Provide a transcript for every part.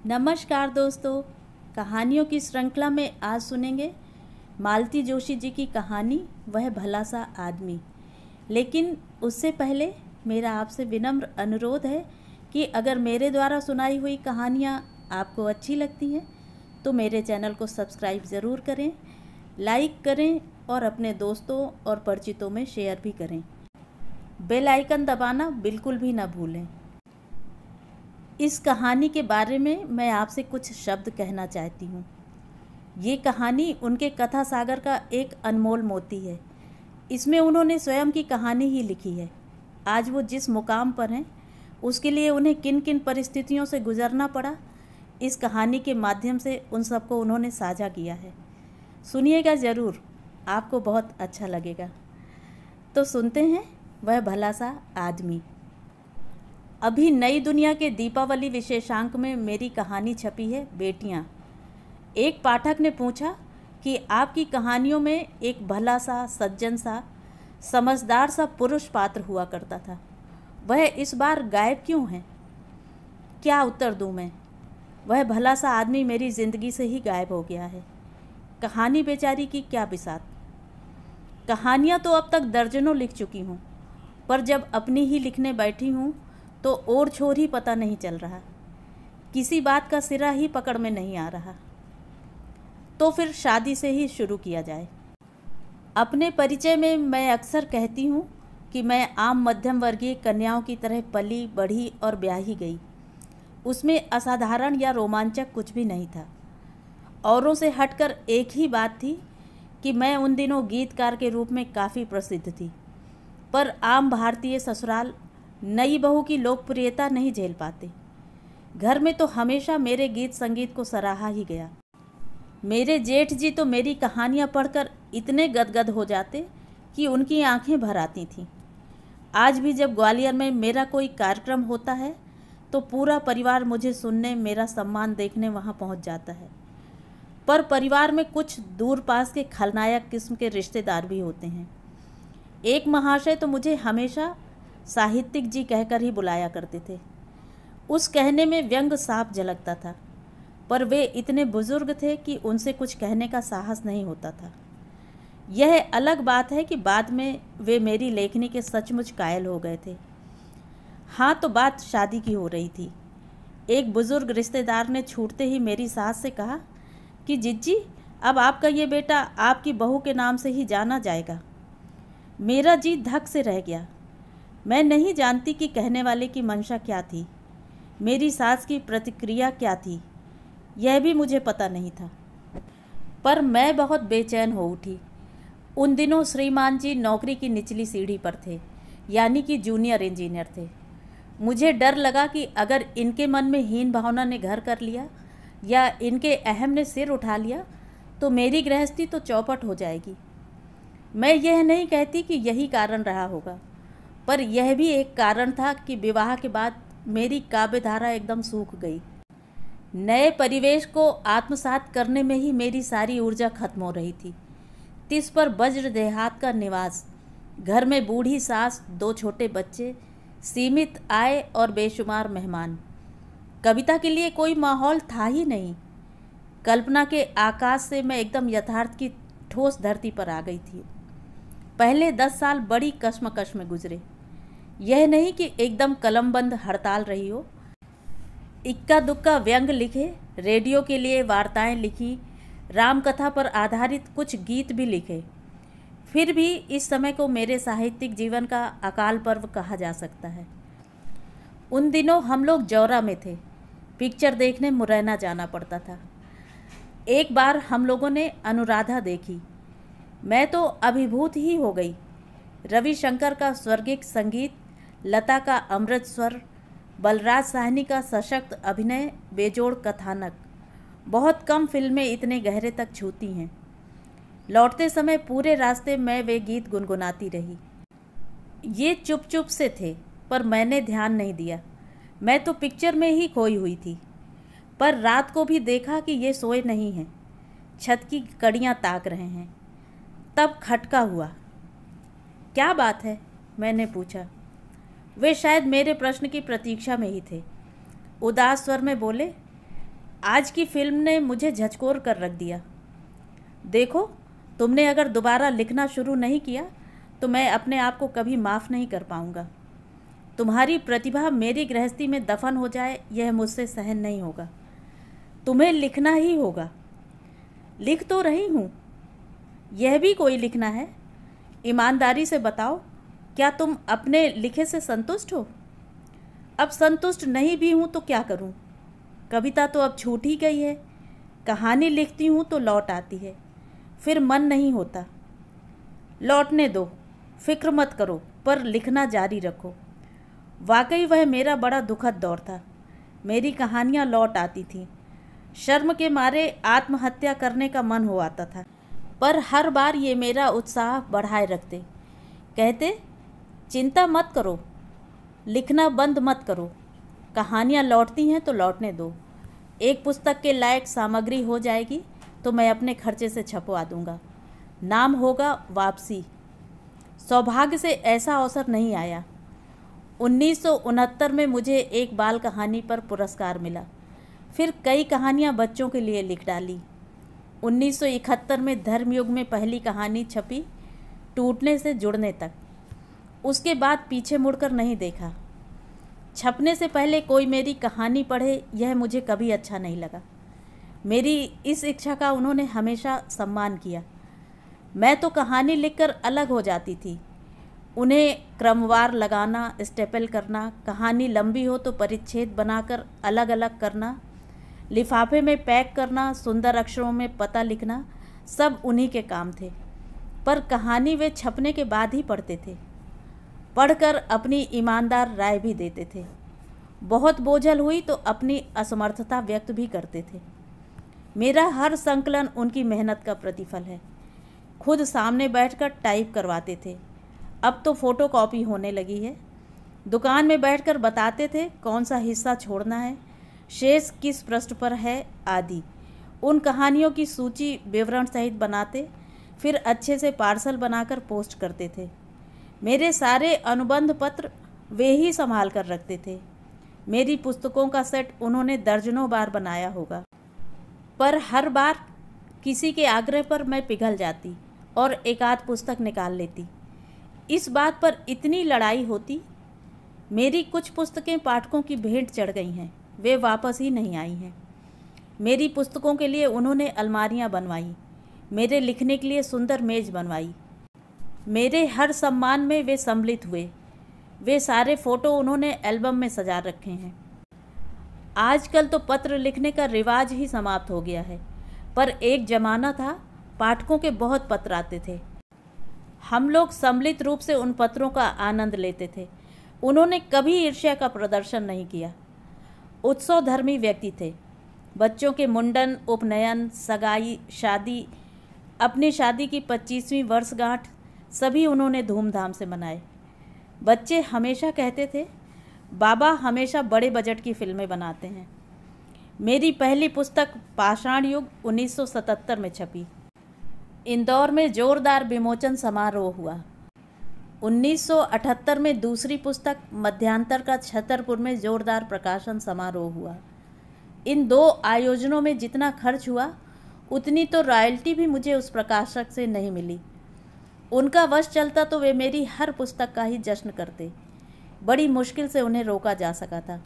नमस्कार दोस्तों, कहानियों की श्रृंखला में आज सुनेंगे मालती जोशी जी की कहानी वह भला सा आदमी। लेकिन उससे पहले मेरा आपसे विनम्र अनुरोध है कि अगर मेरे द्वारा सुनाई हुई कहानियाँ आपको अच्छी लगती हैं तो मेरे चैनल को सब्सक्राइब ज़रूर करें, लाइक करें और अपने दोस्तों और परिचितों में शेयर भी करें। बेल आइकन दबाना बिल्कुल भी ना भूलें। इस कहानी के बारे में मैं आपसे कुछ शब्द कहना चाहती हूँ। ये कहानी उनके कथा सागर का एक अनमोल मोती है। इसमें उन्होंने स्वयं की कहानी ही लिखी है। आज वो जिस मुकाम पर हैं उसके लिए उन्हें किन किन परिस्थितियों से गुजरना पड़ा, इस कहानी के माध्यम से उन सबको उन्होंने साझा किया है। सुनिएगा ज़रूर, आपको बहुत अच्छा लगेगा। तो सुनते हैं वह भला सा आदमी। अभी नई दुनिया के दीपावली विशेषांक में मेरी कहानी छपी है बेटियां। एक पाठक ने पूछा कि आपकी कहानियों में एक भला सा, सज्जन सा, समझदार सा पुरुष पात्र हुआ करता था, वह इस बार गायब क्यों है? क्या उत्तर दूं मैं? वह भला सा आदमी मेरी ज़िंदगी से ही गायब हो गया है। कहानी बेचारी की क्या बिसात। कहानियाँ तो अब तक दर्जनों लिख चुकी हूँ, पर जब अपनी ही लिखने बैठी हूँ तो और छोर ही पता नहीं चल रहा, किसी बात का सिरा ही पकड़ में नहीं आ रहा। तो फिर शादी से ही शुरू किया जाए। अपने परिचय में मैं अक्सर कहती हूँ कि मैं आम मध्यम वर्गीय कन्याओं की तरह पली बढ़ी और ब्याही गई। उसमें असाधारण या रोमांचक कुछ भी नहीं था। औरों से हटकर एक ही बात थी कि मैं उन दिनों गीतकार के रूप में काफ़ी प्रसिद्ध थी, पर आम भारतीय ससुराल नई बहू की लोकप्रियता नहीं झेल पाते। घर में तो हमेशा मेरे गीत संगीत को सराहा ही गया। मेरे जेठ जी तो मेरी कहानियाँ पढ़कर इतने गदगद हो जाते कि उनकी आंखें भर आती थीं। आज भी जब ग्वालियर में मेरा कोई कार्यक्रम होता है तो पूरा परिवार मुझे सुनने, मेरा सम्मान देखने वहाँ पहुँच जाता है। पर परिवार में कुछ दूर पास के खलनायक किस्म के रिश्तेदार भी होते हैं। एक महाशय तो मुझे हमेशा साहित्यिक जी कहकर ही बुलाया करते थे। उस कहने में व्यंग साफ झलकता था, पर वे इतने बुजुर्ग थे कि उनसे कुछ कहने का साहस नहीं होता था। यह अलग बात है कि बाद में वे मेरी लेखनी के सचमुच कायल हो गए थे। हाँ, तो बात शादी की हो रही थी। एक बुजुर्ग रिश्तेदार ने छूटते ही मेरी सास से कहा कि जिज्जी, अब आपका ये बेटा आपकी बहू के नाम से ही जाना जाएगा। मेरा जी धक से रह गया। मैं नहीं जानती कि कहने वाले की मंशा क्या थी, मेरी सास की प्रतिक्रिया क्या थी, यह भी मुझे पता नहीं था। पर मैं बहुत बेचैन हो उठी। उन दिनों श्रीमान जी नौकरी की निचली सीढ़ी पर थे, यानी कि जूनियर इंजीनियर थे। मुझे डर लगा कि अगर इनके मन में हीन भावना ने घर कर लिया या इनके अहम ने सिर उठा लिया तो मेरी गृहस्थी तो चौपट हो जाएगी। मैं यह नहीं कहती कि यही कारण रहा होगा, पर यह भी एक कारण था कि विवाह के बाद मेरी काव्यधारा एकदम सूख गई। नए परिवेश को आत्मसात करने में ही मेरी सारी ऊर्जा खत्म हो रही थी। तिस पर वज्र देहात का निवास, घर में बूढ़ी सास, 2 छोटे बच्चे, सीमित आय और बेशुमार मेहमान। कविता के लिए कोई माहौल था ही नहीं। कल्पना के आकाश से मैं एकदम यथार्थ की ठोस धरती पर आ गई थी। पहले 10 साल बड़ी कश्मकश में गुजरे। यह नहीं कि एकदम कलमबंद हड़ताल रही हो। इक्का दुक्का व्यंग लिखे, रेडियो के लिए वार्ताएं लिखी, रामकथा पर आधारित कुछ गीत भी लिखे। फिर भी इस समय को मेरे साहित्यिक जीवन का अकाल पर्व कहा जा सकता है। उन दिनों हम लोग जौरा में थे। पिक्चर देखने मुरैना जाना पड़ता था। एक बार हम लोगों ने अनुराधा देखी। मैं तो अभिभूत ही हो गई। रविशंकर का स्वर्गिक संगीत, लता का अमृत स्वर, बलराज साहनी का सशक्त अभिनय, बेजोड़ कथानक। बहुत कम फिल्में इतने गहरे तक छूती हैं। लौटते समय पूरे रास्ते मैं वे गीत गुनगुनाती रही। ये चुप चुप से थे, पर मैंने ध्यान नहीं दिया। मैं तो पिक्चर में ही खोई हुई थी। पर रात को भी देखा कि ये सोए नहीं हैं, छत की कड़ियाँ ताक रहे हैं। तब खटका हुआ। क्या बात है? मैंने पूछा। वे शायद मेरे प्रश्न की प्रतीक्षा में ही थे। उदास स्वर में बोले, आज की फिल्म ने मुझे झकझोर कर रख दिया। देखो, तुमने अगर दोबारा लिखना शुरू नहीं किया तो मैं अपने आप को कभी माफ़ नहीं कर पाऊँगा। तुम्हारी प्रतिभा मेरी गृहस्थी में दफन हो जाए, यह मुझसे सहन नहीं होगा। तुम्हें लिखना ही होगा। लिख तो रही हूँ, यह भी कोई लिखना है। ईमानदारी से बताओ, क्या तुम अपने लिखे से संतुष्ट हो? अब संतुष्ट नहीं भी हूँ तो क्या करूँ? कविता तो अब छूट ही गई है। कहानी लिखती हूँ तो लौट आती है, फिर मन नहीं होता। लौटने दो, फिक्र मत करो, पर लिखना जारी रखो। वाकई वह मेरा बड़ा दुखद दौर था। मेरी कहानियाँ लौट आती थीं। शर्म के मारे आत्महत्या करने का मन हो आता था, पर हर बार ये मेरा उत्साह बढ़ाए रखते। कहते, चिंता मत करो, लिखना बंद मत करो। कहानियाँ लौटती हैं तो लौटने दो। एक पुस्तक के लायक सामग्री हो जाएगी तो मैं अपने खर्चे से छपवा दूंगा। नाम होगा वापसी। सौभाग्य से ऐसा अवसर नहीं आया। 1969 में मुझे एक बाल कहानी पर पुरस्कार मिला। फिर कई कहानियाँ बच्चों के लिए लिख डाली। 1971 में धर्मयुग में पहली कहानी छपी, टूटने से जुड़ने तक। उसके बाद पीछे मुड़कर नहीं देखा। छपने से पहले कोई मेरी कहानी पढ़े, यह मुझे कभी अच्छा नहीं लगा। मेरी इस इच्छा का उन्होंने हमेशा सम्मान किया। मैं तो कहानी लिखकर अलग हो जाती थी। उन्हें क्रमवार लगाना, स्टेपल करना, कहानी लंबी हो तो परिच्छेद बनाकर अलग अलग करना, लिफाफे में पैक करना, सुंदर अक्षरों में पता लिखना, सब उन्हीं के काम थे। पर कहानी वे छपने के बाद ही पढ़ते थे। पढ़कर अपनी ईमानदार राय भी देते थे। बहुत बोझल हुई तो अपनी असमर्थता व्यक्त भी करते थे। मेरा हर संकलन उनकी मेहनत का प्रतिफल है। खुद सामने बैठकर टाइप करवाते थे। अब तो फोटोकॉपी होने लगी है। दुकान में बैठकर बताते थे कौन सा हिस्सा छोड़ना है, शेष किस पृष्ठ पर है आदि। उन कहानियों की सूची विवरण सहित बनाते, फिर अच्छे से पार्सल बनाकर पोस्ट करते थे। मेरे सारे अनुबंध पत्र वे ही संभाल कर रखते थे। मेरी पुस्तकों का सेट उन्होंने दर्जनों बार बनाया होगा, पर हर बार किसी के आग्रह पर मैं पिघल जाती और एक आध पुस्तक निकाल लेती। इस बात पर इतनी लड़ाई होती। मेरी कुछ पुस्तकें पाठकों की भेंट चढ़ गई हैं, वे वापस ही नहीं आई हैं। मेरी पुस्तकों के लिए उन्होंने अलमारियां बनवाई, मेरे लिखने के लिए सुंदर मेज बनवाई। मेरे हर सम्मान में वे सम्मिलित हुए। वे सारे फ़ोटो उन्होंने एल्बम में सजा रखे हैं। आजकल तो पत्र लिखने का रिवाज ही समाप्त हो गया है, पर एक ज़माना था, पाठकों के बहुत पत्र आते थे। हम लोग सम्मिलित रूप से उन पत्रों का आनंद लेते थे। उन्होंने कभी ईर्ष्या का प्रदर्शन नहीं किया। उत्सवधर्मी व्यक्ति थे। बच्चों के मुंडन, उपनयन, सगाई, शादी, अपनी शादी की 25वीं वर्षगांठ सभी उन्होंने धूमधाम से मनाए। बच्चे हमेशा कहते थे, बाबा हमेशा बड़े बजट की फिल्में बनाते हैं। मेरी पहली पुस्तक पाषाण युग 1977 में छपी। इंदौर में जोरदार विमोचन समारोह हुआ। 1978 में दूसरी पुस्तक मध्यांतर का छतरपुर में जोरदार प्रकाशन समारोह हुआ। इन दो आयोजनों में जितना खर्च हुआ, उतनी तो रॉयल्टी भी मुझे उस प्रकाशक से नहीं मिली। उनका वश चलता तो वे मेरी हर पुस्तक का ही जश्न करते। बड़ी मुश्किल से उन्हें रोका जा सका था।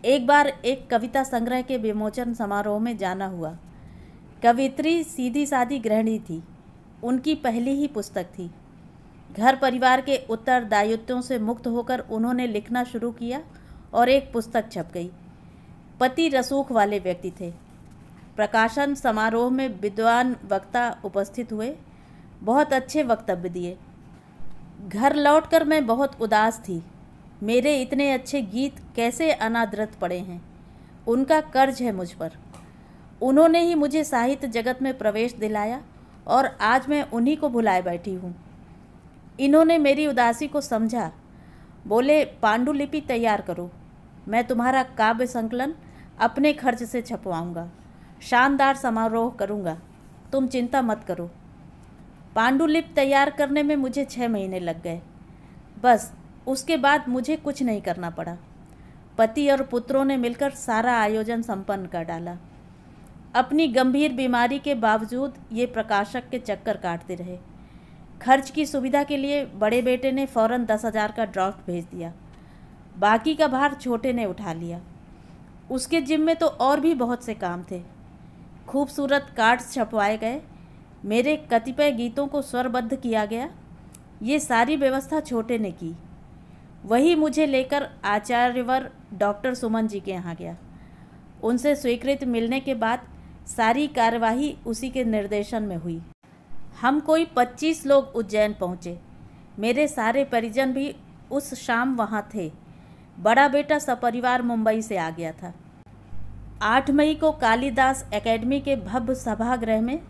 एक बार एक कविता संग्रह के विमोचन समारोह में जाना हुआ। कवित्री सीधी सादी गृहिणी थी। उनकी पहली ही पुस्तक थी। घर परिवार के उत्तरदायित्वों से मुक्त होकर उन्होंने लिखना शुरू किया और एक पुस्तक छप गई। पति रसूख वाले व्यक्ति थे। प्रकाशन समारोह में विद्वान वक्ता उपस्थित हुए, बहुत अच्छे वक्तव्य दिए। घर लौटकर मैं बहुत उदास थी। मेरे इतने अच्छे गीत कैसे अनादृत पड़े हैं। उनका कर्ज है मुझ पर। उन्होंने ही मुझे साहित्य जगत में प्रवेश दिलाया और आज मैं उन्हीं को भुलाए बैठी हूँ। इन्होंने मेरी उदासी को समझा। बोले, पांडुलिपि तैयार करो, मैं तुम्हारा काव्य संकलन अपने खर्च से छपवाऊँगा, शानदार समारोह करूँगा, तुम चिंता मत करो। पांडुलिपि तैयार करने में मुझे 6 महीने लग गए। बस उसके बाद मुझे कुछ नहीं करना पड़ा। पति और पुत्रों ने मिलकर सारा आयोजन संपन्न कर डाला। अपनी गंभीर बीमारी के बावजूद ये प्रकाशक के चक्कर काटते रहे। खर्च की सुविधा के लिए बड़े बेटे ने फ़ौरन 10,000 का ड्राफ्ट भेज दिया। बाकी का भार छोटे ने उठा लिया। उसके जिम्मे तो और भी बहुत से काम थे। खूबसूरत कार्ड्स छपवाए गए, मेरे कतिपय गीतों को स्वरबद्ध किया गया। ये सारी व्यवस्था छोटे ने की। वही मुझे लेकर आचार्यवर डॉक्टर सुमन जी के यहाँ गया। उनसे स्वीकृत मिलने के बाद सारी कार्यवाही उसी के निर्देशन में हुई। हम कोई 25 लोग उज्जैन पहुँचे। मेरे सारे परिजन भी उस शाम वहाँ थे। बड़ा बेटा सपरिवार मुंबई से आ गया था। 8 मई को कालिदास एकेडमी के भव्य सभागृह में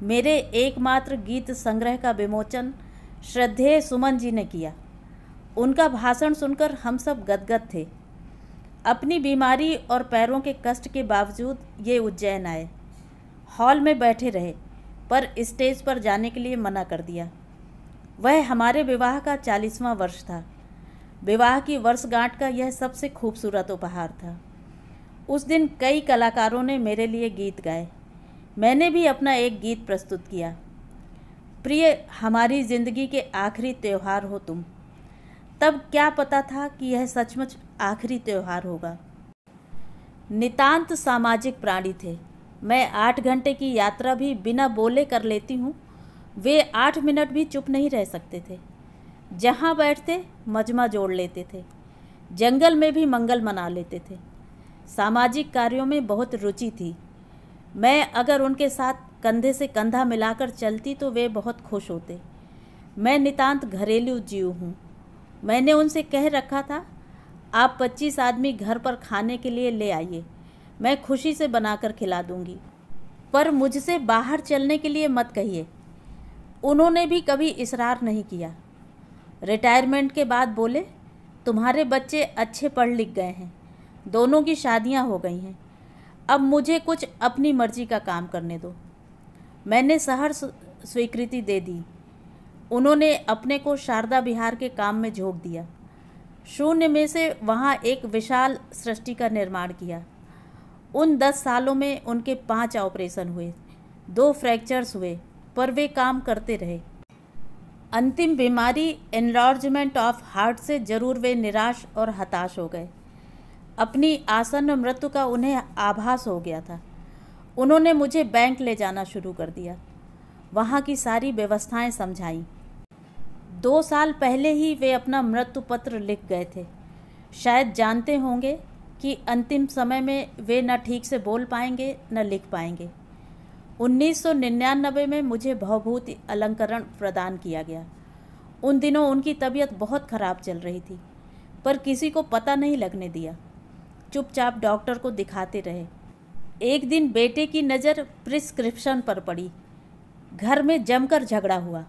मेरे एकमात्र गीत संग्रह का विमोचन श्रद्धेय सुमन जी ने किया। उनका भाषण सुनकर हम सब गदगद थे। अपनी बीमारी और पैरों के कष्ट के बावजूद ये उज्जैन आए। हॉल में बैठे रहे, पर स्टेज पर जाने के लिए मना कर दिया। वह हमारे विवाह का 40वां वर्ष था। विवाह की वर्षगांठ का यह सबसे खूबसूरत उपहार था। उस दिन कई कलाकारों ने मेरे लिए गीत गाए। मैंने भी अपना एक गीत प्रस्तुत किया। प्रिय, हमारी ज़िंदगी के आखिरी त्यौहार हो तुम। तब क्या पता था कि यह सचमुच आखिरी त्यौहार होगा। नितांत सामाजिक प्राणी थे। मैं 8 घंटे की यात्रा भी बिना बोले कर लेती हूँ। वे 8 मिनट भी चुप नहीं रह सकते थे। जहाँ बैठते मजमा जोड़ लेते थे। जंगल में भी मंगल मना लेते थे। सामाजिक कार्यों में बहुत रुचि थी। मैं अगर उनके साथ कंधे से कंधा मिलाकर चलती तो वे बहुत खुश होते। मैं नितांत घरेलू जीव हूँ। मैंने उनसे कह रखा था, आप 25 आदमी घर पर खाने के लिए ले आइए, मैं खुशी से बनाकर खिला दूंगी, पर मुझसे बाहर चलने के लिए मत कहिए। उन्होंने भी कभी इसरार नहीं किया। रिटायरमेंट के बाद बोले, तुम्हारे बच्चे अच्छे पढ़ लिख गए हैं, दोनों की शादियां हो गई हैं, अब मुझे कुछ अपनी मर्जी का काम करने दो। मैंने सहर्ष स्वीकृति दे दी। उन्होंने अपने को शारदा विहार के काम में झोंक दिया। शून्य में से वहाँ एक विशाल सृष्टि का निर्माण किया। उन 10 सालों में उनके 5 ऑपरेशन हुए, 2 फ्रैक्चर्स हुए, पर वे काम करते रहे। अंतिम बीमारी एनलार्जमेंट ऑफ हार्ट से जरूर वे निराश और हताश हो गए। अपनी आसन्न मृत्यु का उन्हें आभास हो गया था। उन्होंने मुझे बैंक ले जाना शुरू कर दिया। वहाँ की सारी व्यवस्थाएं समझाईं। 2 साल पहले ही वे अपना मृत्यु पत्र लिख गए थे। शायद जानते होंगे कि अंतिम समय में वे न ठीक से बोल पाएंगे न लिख पाएंगे। 1999 में मुझे भवभूति अलंकरण प्रदान किया गया। उन दिनों उनकी तबीयत बहुत ख़राब चल रही थी, पर किसी को पता नहीं लगने दिया। चुपचाप डॉक्टर को दिखाते रहे। एक दिन बेटे की नज़र प्रिस्क्रिप्शन पर पड़ी। घर में जमकर झगड़ा हुआ।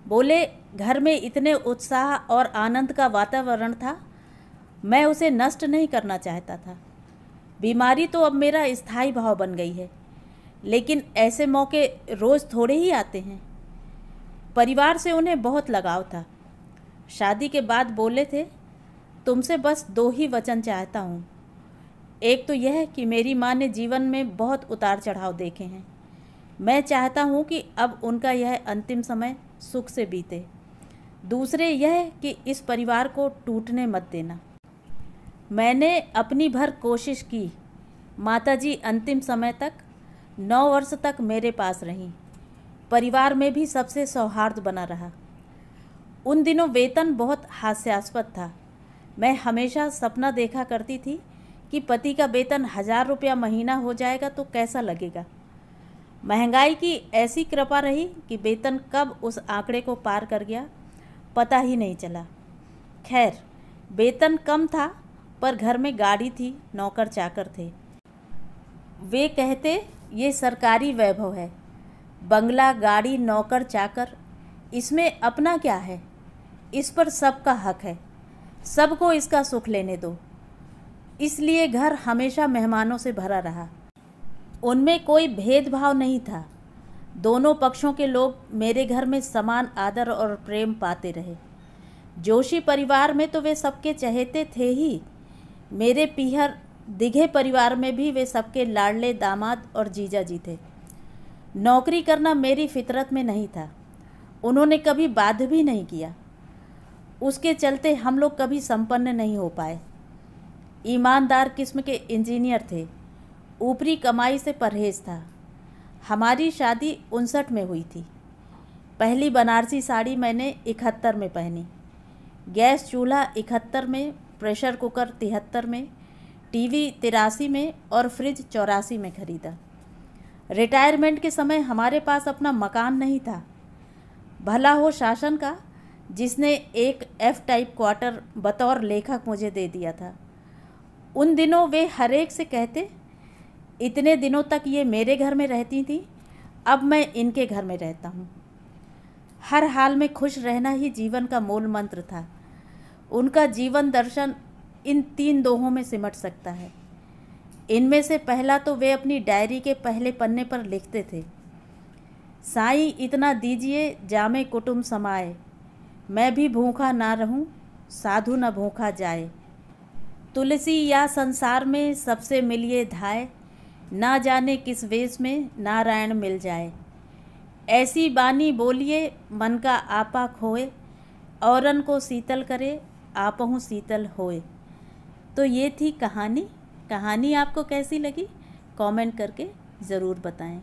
बोले, घर में इतने उत्साह और आनंद का वातावरण था, मैं उसे नष्ट नहीं करना चाहता था। बीमारी तो अब मेरा स्थायी भाव बन गई है, लेकिन ऐसे मौके रोज़ थोड़े ही आते हैं। परिवार से उन्हें बहुत लगाव था। शादी के बाद बोले थे, तुमसे बस 2 ही वचन चाहता हूँ। एक तो यह कि मेरी माँ ने जीवन में बहुत उतार चढ़ाव देखे हैं। मैं चाहता हूँ कि अब उनका यह अंतिम समय सुख से बीते। दूसरे यह कि इस परिवार को टूटने मत देना। मैंने अपनी भर कोशिश की। माताजी अंतिम समय तक 9 वर्ष तक मेरे पास रहीं। परिवार में भी सबसे सौहार्द बना रहा। उन दिनों वेतन बहुत हास्यास्पद था। मैं हमेशा सपना देखा करती थी कि पति का वेतन 1000 रुपया महीना हो जाएगा तो कैसा लगेगा। महंगाई की ऐसी कृपा रही कि वेतन कब उस आंकड़े को पार कर गया पता ही नहीं चला। खैर, वेतन कम था, पर घर में गाड़ी थी, नौकर चाकर थे। वे कहते, ये सरकारी वैभव है। बंगला, गाड़ी, नौकर चाकर, इसमें अपना क्या है? इस पर सबका हक है। सबको इसका सुख लेने दो। इसलिए घर हमेशा मेहमानों से भरा रहा। उनमें कोई भेदभाव नहीं था। दोनों पक्षों के लोग मेरे घर में समान आदर और प्रेम पाते रहे। जोशी परिवार में तो वे सबके चहेते थे ही। मेरे पीहर दिघे परिवार में भी वे सबके लाडले दामाद और जीजा जी थे। नौकरी करना मेरी फितरत में नहीं था, उन्होंने कभी बाध्य भी नहीं किया। उसके चलते हम लोग कभी संपन्न नहीं हो पाए। ईमानदार किस्म के इंजीनियर थे, ऊपरी कमाई से परहेज था। हमारी शादी 59 में हुई थी। पहली बनारसी साड़ी मैंने 71 में पहनी, गैस चूल्हा 71 में, प्रेशर कुकर 73 में, टीवी 83 में और फ्रिज 84 में खरीदा। रिटायरमेंट के समय हमारे पास अपना मकान नहीं था। भला हो शासन का, जिसने एक F टाइप क्वार्टर बतौर लेखक मुझे दे दिया था। उन दिनों वे हर एक से कहते, इतने दिनों तक ये मेरे घर में रहती थी, अब मैं इनके घर में रहता हूँ। हर हाल में खुश रहना ही जीवन का मूल मंत्र था। उनका जीवन दर्शन इन 3 दोहों में सिमट सकता है। इनमें से पहला तो वे अपनी डायरी के पहले पन्ने पर लिखते थे, साईं इतना दीजिए जामे कुटुम्ब समाए, मैं भी भूखा ना रहूं, साधु न भूखा जाए। तुलसी या संसार में सबसे मिलिए धाय, ना जाने किस वेश में नारायण मिल जाए। ऐसी बानी बोलिए मन का आपा खोए, औरन को शीतल करे आपहु शीतल होए। तो ये थी कहानी। कहानी आपको कैसी लगी कमेंट करके ज़रूर बताएं।